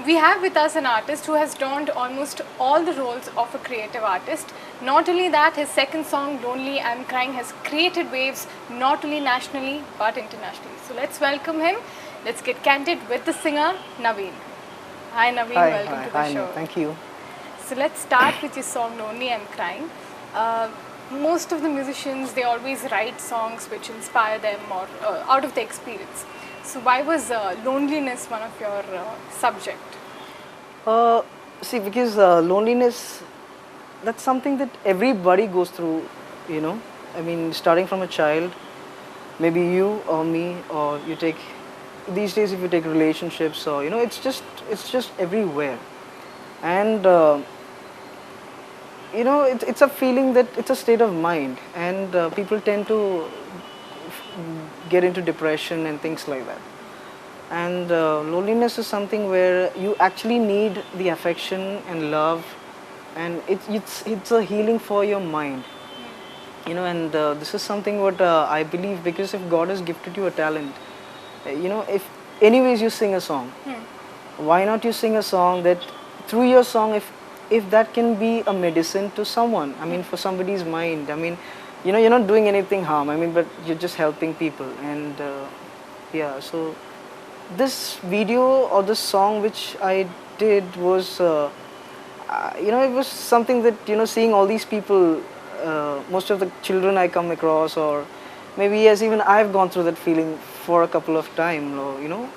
We have with us an artist who has donned almost all the roles of a creative artist. Not only that, his second song, Lonely I'm Crying, has created waves not only nationally but internationally. So let's welcome him. Let's get candid with the singer, Naveen. Hi Naveen, welcome to the show. Thank you. So let's start with your song, Lonely I'm Crying. Most of the musicians, they always write songs which inspire them or out of the experience. So why was loneliness one of your subject? See, because loneliness, that's something that everybody goes through, you know. I mean, starting from a child, maybe you or me, or you take, these days if you take relationships, or, you know, it's just everywhere. And, you know, it's a feeling that, it's a state of mind. And people tend to get into depression and things like that. And loneliness is something where you actually need the affection and love, and it's a healing for your mind, you know. And this is something what I believe, because if God has gifted you a talent, you know, if anyways you sing a song, why not you sing a song that through your song, if that can be a medicine to someone, I mean, for somebody's mind, I mean, you know, you're not doing anything harm, I mean, but you're just helping people. And yeah, so this video or this song which I did was, you know, it was something that, you know, seeing all these people, most of the children I come across, or maybe yes, even I've gone through that feeling for a couple of times, you know.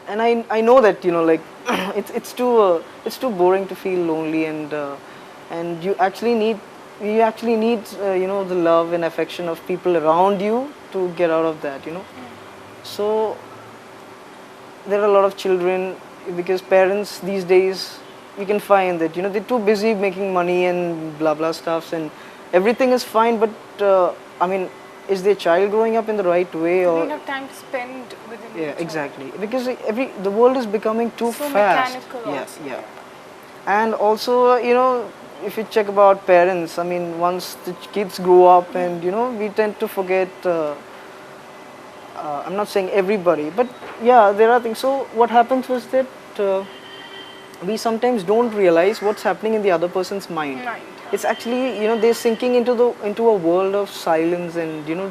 And I know that, you know, like it's too boring to feel lonely, and you actually need you know, the love and affection of people around you to get out of that, you know. So there are a lot of children, because parents these days, you can find that, you know, they're too busy making money and blah blah stuffs, and everything is fine, but I mean, is their child growing up in the right way? They or don't have time to spend within yeah, each other. exactly, because the world is becoming too So fast. mechanical Yeah, also. yeah. And also, you know, if you check about parents, I mean, once the kids grow up, and you know, we tend to forget, I'm not saying everybody, but yeah, there are things. So what happens was that we sometimes don't realize what's happening in the other person's mind. Mind. It's actually, you know, they're sinking into a world of silence and, you know,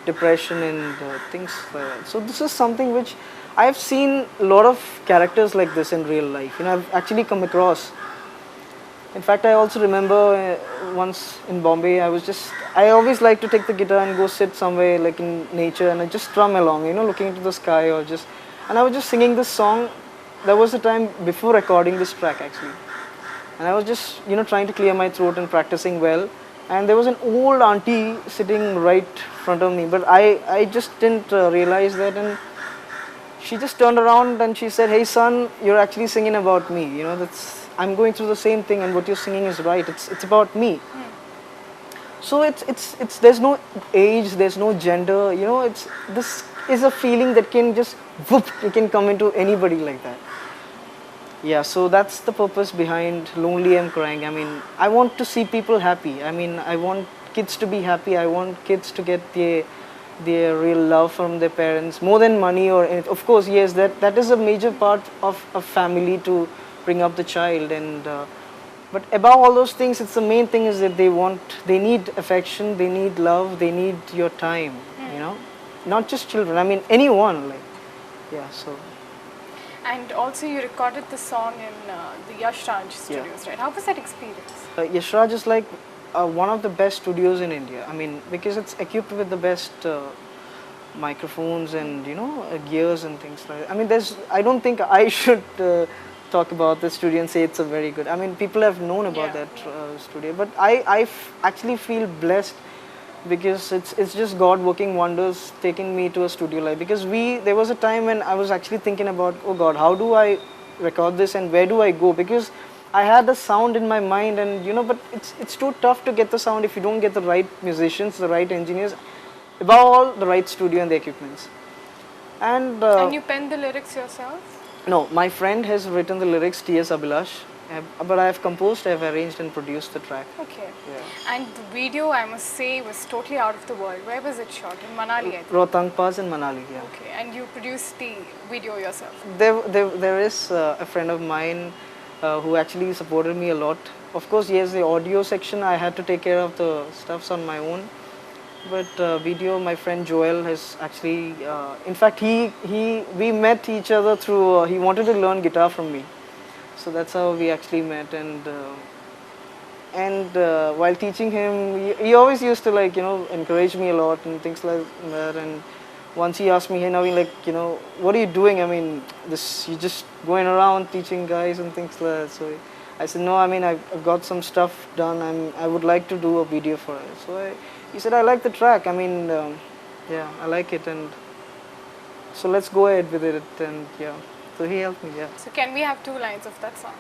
depression and things like that. So this is something which I've seen a lot of characters like this in real life. You know, I've actually come across. In fact, I also remember once in Bombay, I always like to take the guitar and go sit somewhere like in nature, and I just strum along, you know, looking into the sky, and I was just singing this song. There was a time before recording this track actually. And I was just, you know, trying to clear my throat and practicing well. And there was an old auntie sitting right in front of me, but I just didn't realize that, and she just turned around and she said, "Hey son, you're actually singing about me. You know, I'm going through the same thing, and what you're singing is right. It's about me." So it's there's no age, there's no gender. You know, this is a feeling that can just whoop, it can come into anybody like that. Yeah, so that's the purpose behind Lonely I'm Crying. I mean, I want to see people happy. I mean, I want kids to be happy. I want kids to get their real love from their parents, more than money or anything. Of course, yes, that is a major part of a family, to bring up the child. And but above all those things, it's the main thing is that they need affection, they need love, they need your time. You know, not just children. I mean, anyone. Like, yeah, so. And also you recorded the song in the Yash Raj studios, right? How was that experience? Yash Raj is like one of the best studios in India. I mean, because it's equipped with the best microphones and, you know, gears and things like that. I mean, I don't think I should talk about the studio and say it's a very good. I mean, people have known about that studio, but I actually feel blessed, because it's just God working wonders, taking me to a studio like, because there was a time when I was actually thinking about, oh God, how do I record this and where do I go? Because I had the sound in my mind, and you know, but it's too tough to get the sound if you don't get the right musicians, the right engineers, above all the right studio and the equipments. And you penned the lyrics yourself? No, my friend has written the lyrics, T.S. Abhilash. But I have composed, I have arranged and produced the track. Okay. Yeah. And the video, I must say, was totally out of the world. Where was it shot? In Manali, I think. Rohtang Pass in Manali, yeah. Okay. And you produced the video yourself? There is a friend of mine who actually supported me a lot. Of course, yes, the audio section, I had to take care of the stuffs on my own. But video, my friend Joel has actually, in fact, we met each other through, he wanted to learn guitar from me. So that's how we actually met, and while teaching him, he always used to like, encourage me a lot and things like that. And once he asked me, hey Naveen, like, what are you doing? I mean, you just going around teaching guys and things like that. So I said, no, I mean, I've got some stuff done, and I would like to do a video for it. So he said, I like the track. I mean, yeah, I like it, and so let's go ahead with it. And yeah, so he helped me. Yeah. So can we have 2 lines of that song?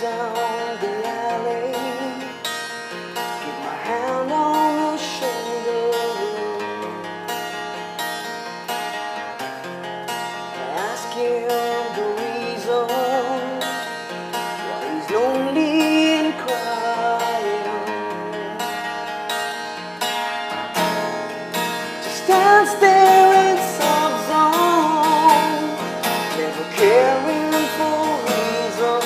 Down the alley, keep my hand on his shoulder. I ask him the reason why he's lonely and crying. Just stands there and sobs on, never caring for reason.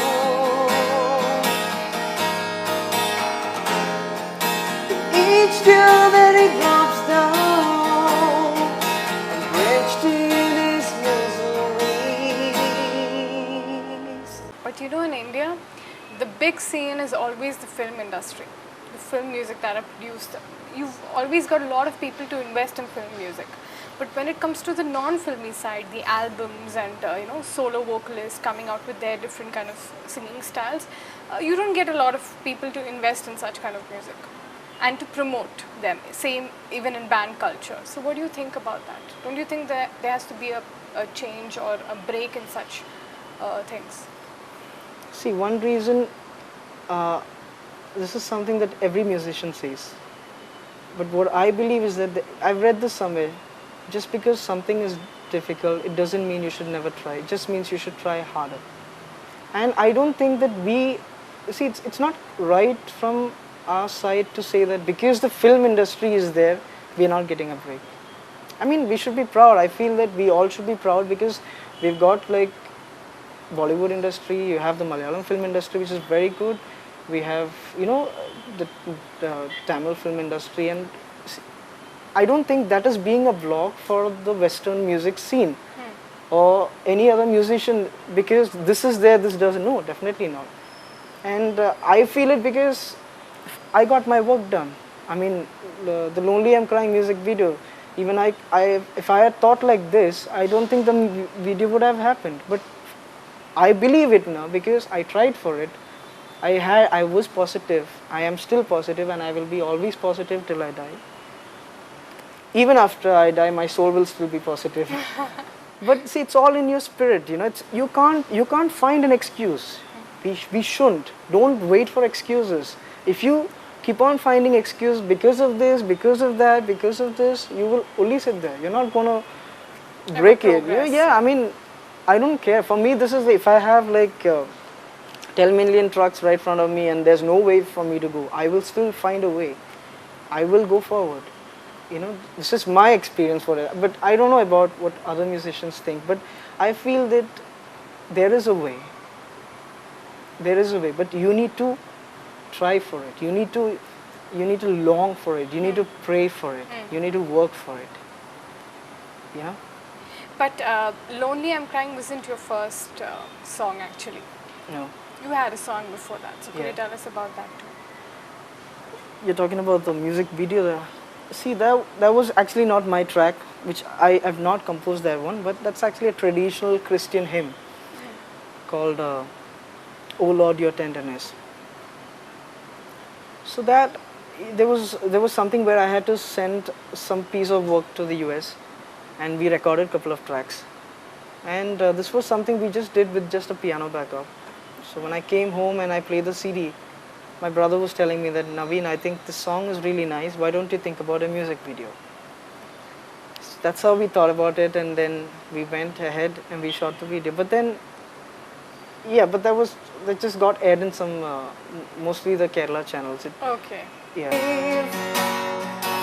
Each tear that he drops down, I'm drenched in his miseries. But in India, the big scene is always the film industry, the film music that are produced. You've always got a lot of people to invest in film music. But when it comes to the non-filmy side, the albums and solo vocalists coming out with their different kind of singing styles, you don't get a lot of people to invest in such kind of music and to promote them, same even in band culture. So what do you think about that? Don't you think that there has to be a change or a break in such things? See, one reason, this is something that every musician says. But what I believe is that, I've read this somewhere, just because something is difficult, it doesn't mean you should never try. It just means you should try harder. And I don't think that it's not right from our side to say that because the film industry is there, we are not getting a break. I mean, we should be proud. I feel that we all should be proud because we've got like Bollywood industry, you have the Malayalam film industry, which is very good. We have, the Tamil film industry, and I don't think that is being a block for the Western music scene or any other musician because this is there, this doesn't. No, definitely not. And I feel it because I got my work done. I mean, the Lonely I'm Crying music video, even if I had thought like this, I don't think the video would have happened. But I believe it now because I tried for it. I was positive. I am still positive, and I will be always positive till I die. Even after I die, my soul will still be positive. But see, it's all in your spirit. You can't find an excuse. We shouldn't. Don't wait for excuses. If you keep on finding excuse because of this, because of that, because of this, you will only sit there. You're not gonna break it. Yeah, I mean, I don't care. For me, this is if I have like 10 million trucks right in front of me and there's no way for me to go, I will still find a way. I will go forward. This is my experience for it. But I don't know about what other musicians think. But I feel that there is a way. There is a way, but you need to try for it. You need to long for it. You need to pray for it. You need to work for it. But Lonely I'm Crying wasn't your first song actually. No. You had a song before that. So could Yeah. you tell us about that too? You're talking about the music video there? See, that was actually not my track, which I have not composed that one, but that's actually a traditional Christian hymn called "O Lord, Your Tenderness." So that there was something where I had to send some piece of work to the US, and we recorded a couple of tracks, and this was something we just did with just a piano backup. So when I came home and I played the CD, my brother was telling me that, Naveen, I think this song is really nice. Why don't you think about a music video? So that's how we thought about it, and then we went ahead and we shot the video. But then, yeah, but that just got aired in some mostly the Kerala channels. Okay. Yeah.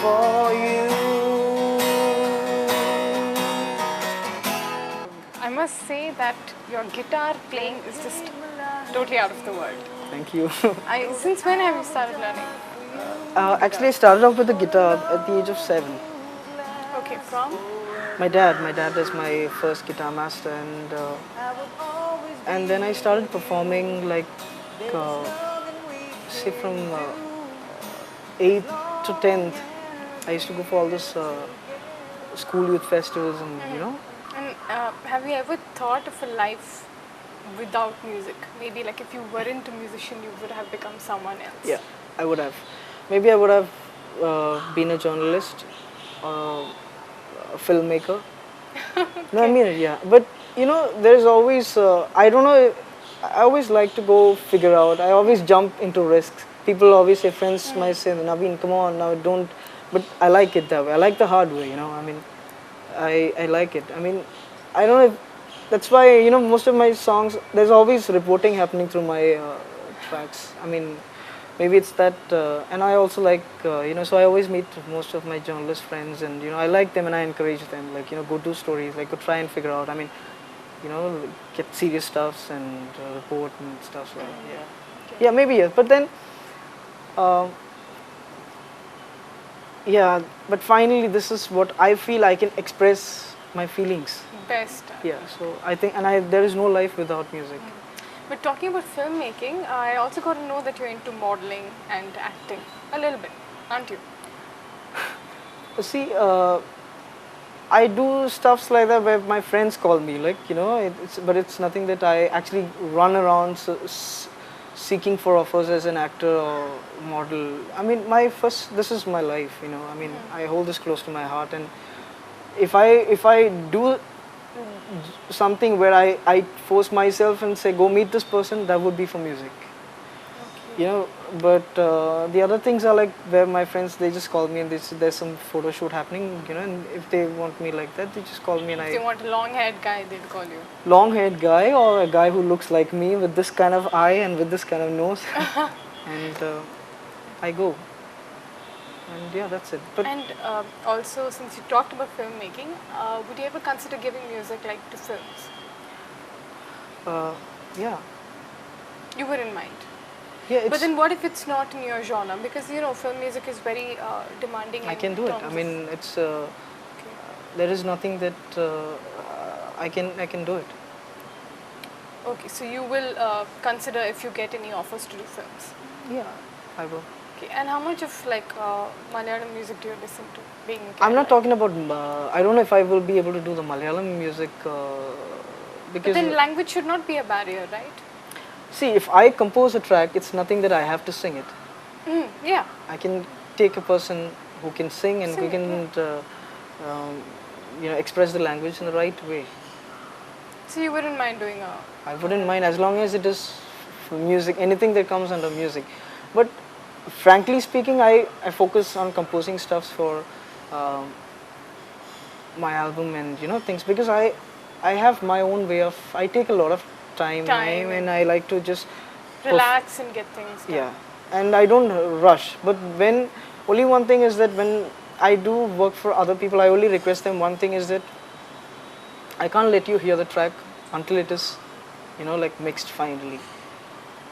For you. I must say that your guitar playing is just totally out of the world. Thank you. Since when have you started learning? Actually, I started off with the guitar at the age of 7. Okay, from? My dad is my first guitar master, and then I started performing like say from 8th to 10th. I used to go for all this school youth festivals, and And have you ever thought of a life without music? Maybe like if you weren't a musician, you would have become someone else. Yeah, I would have. Maybe I would have been a journalist, a filmmaker. No, I mean, yeah. But there's always, I don't know, I always like to go figure out. I always jump into risks. People always say, friends might say, Naveen, come on, now don't. But I like it that way. I like the hard way, I mean, I like it. I mean, I don't know if, that's why, most of my songs, there's always reporting happening through my tracks. I mean, maybe it's that, and I also like, so I always meet most of my journalist friends, and, I like them and I encourage them, like, go do stories, like, go try and figure out, I mean, get serious stuffs and report and stuff, so, yeah. Yeah, maybe, yes, but then, yeah, but finally this is what I feel I can express my feelings. Best. Yeah, so I think, and there is no life without music. But talking about filmmaking, I also got to know that you're into modeling and acting a little bit, aren't you? See, I do stuffs like that where my friends call me, like, but it's nothing that I actually run around seeking for offers as an actor or model. I mean, this is my life, I mean, I hold this close to my heart, and if I do something where I force myself and say, go meet this person, that would be for music. Okay. But the other things are like where my friends, they just call me and they say there's some photo shoot happening, and if they want me like that, they just call me, and if they want a long-haired guy, they'll call you. Long-haired guy, or a guy who looks like me with this kind of eye and with this kind of nose, and I go. And yeah, that's it. But and also, since you talked about filmmaking, would you ever consider giving music like to films? Yeah. You wouldn't mind? Yeah. But then what if it's not in your genre? Because, film music is very demanding. I can do it. I mean, it's, there is nothing that I can do it. Okay, so you will consider if you get any offers to do films? Yeah, I will. Okay, and how much of Malayalam music do you listen to? Being I'm not talking about, I don't know if I will be able to do the Malayalam music because... But then language should not be a barrier, right? See, if I compose a track, it's nothing that I have to sing it. Yeah. I can take a person who can sing and who can express the language in the right way. So you wouldn't mind doing a... I wouldn't mind as long as it is music, anything that comes under music. But frankly speaking, I focus on composing stuffs for my album and things, because I have my own way of, I take a lot of time and I like to just relax and get things done. Yeah, and I don't rush. But only one thing is that when I do work for other people, I only request them one thing, is that I can't let you hear the track until it is like mixed finally,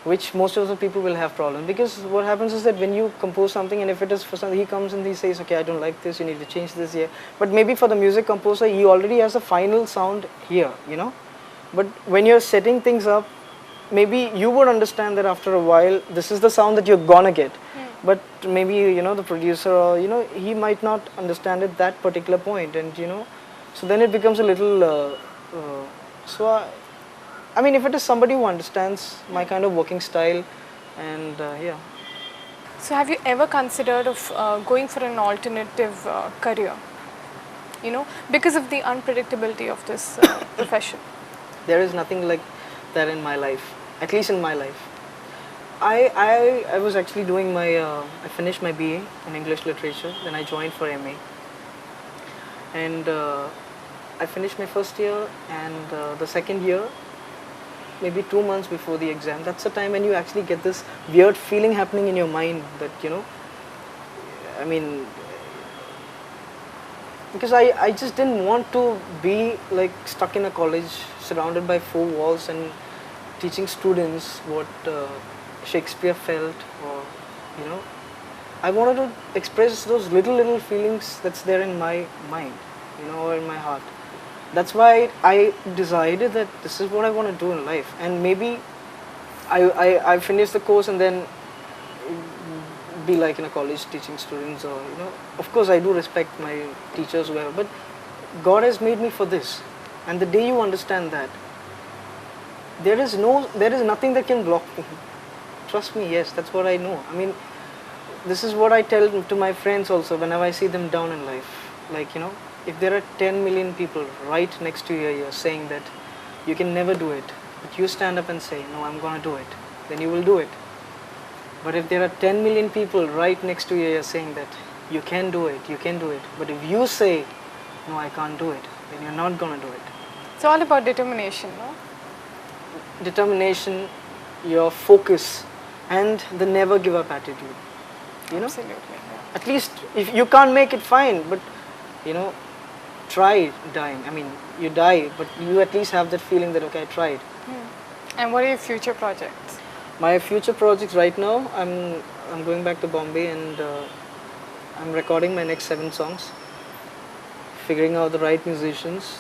which most of the people will have problem, because what happens is that when you compose something, and if it is for something, he comes and he says, okay, I don't like this, you need to change this here. But maybe for the music composer, he already has a final sound here, But when you're setting things up, maybe you would understand that after a while, this is the sound that you're gonna get. but maybe the producer, or he might not understand at that particular point, and so then it becomes a little so I mean, if it is somebody who understands my kind of working style, and yeah. So have you ever considered of going for an alternative career? Because of the unpredictability of this profession. There is nothing like that in my life, at least in my life. I was actually doing my, I finished my BA in English Literature, then I joined for MA. And I finished my first year, and the second year, maybe 2 months before the exam, that's the time when you actually get this weird feeling happening in your mind that, I mean, because I just didn't want to be like stuck in a college surrounded by four walls and teaching students what Shakespeare felt, or I wanted to express those little feelings that's there in my mind, or in my heart. That's why I decided that this is what I want to do in life, and maybe I finish the course and then be like in a college teaching students, or of course I do respect my teachers, whoever, but God has made me for this, and the day you understand that, there is nothing that can block me. Trust me, yes, that's what I know. I mean, this is what I tell to my friends also whenever I see them down in life. Like, if there are 10 million people right next to you here saying that you can never do it, but you stand up and say, no, I'm going to do it, then you will do it. But if there are 10 million people right next to you here saying that you can do it, but if you say, no, I can't do it, then you're not going to do it. It's all about determination, no? Determination, your focus, and the never give up attitude. Absolutely. Yeah. At least if you can't make it, fine, but try dying. I mean, you die, but you at least have that feeling that, okay, I tried. And what are your future projects? My future projects right now, I'm going back to Bombay, and I'm recording my next 7 songs, figuring out the right musicians,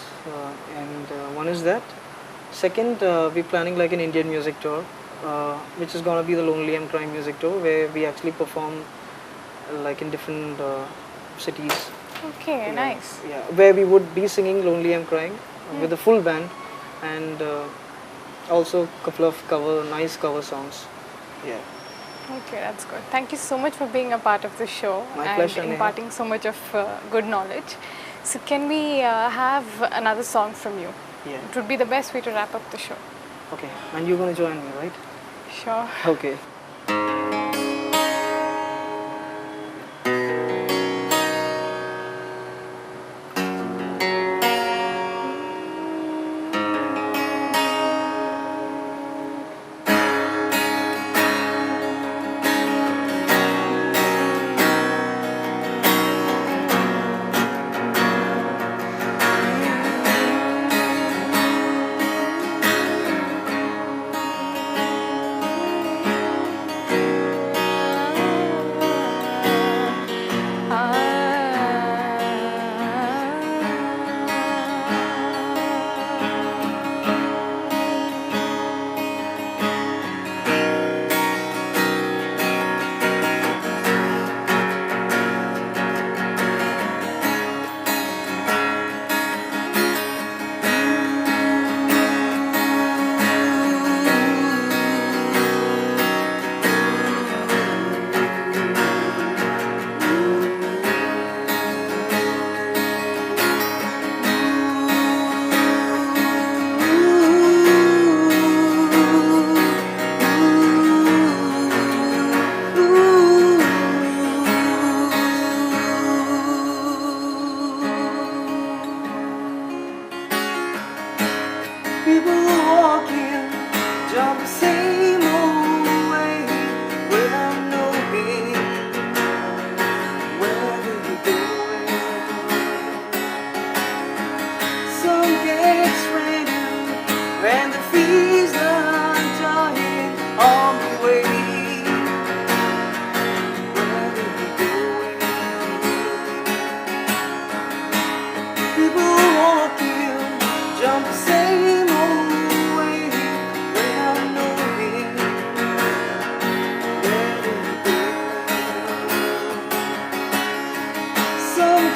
and one is that. Second, we're planning like an Indian music tour, which is going to be the Lonely I'm Crying music tour, where we actually perform like in different cities. Okay, nice. Yeah, where we would be singing Lonely I'm Crying with a full band, and also a couple of nice cover songs. Yeah. Okay, that's good. Thank you so much for being a part of the show. My pleasure, and Neha. imparting so much of good knowledge. So can we have another song from you? Yeah. It would be the best way to wrap up the show. Okay, and you're going to join me, right? Sure. Okay.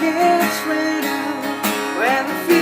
gets ran out, when the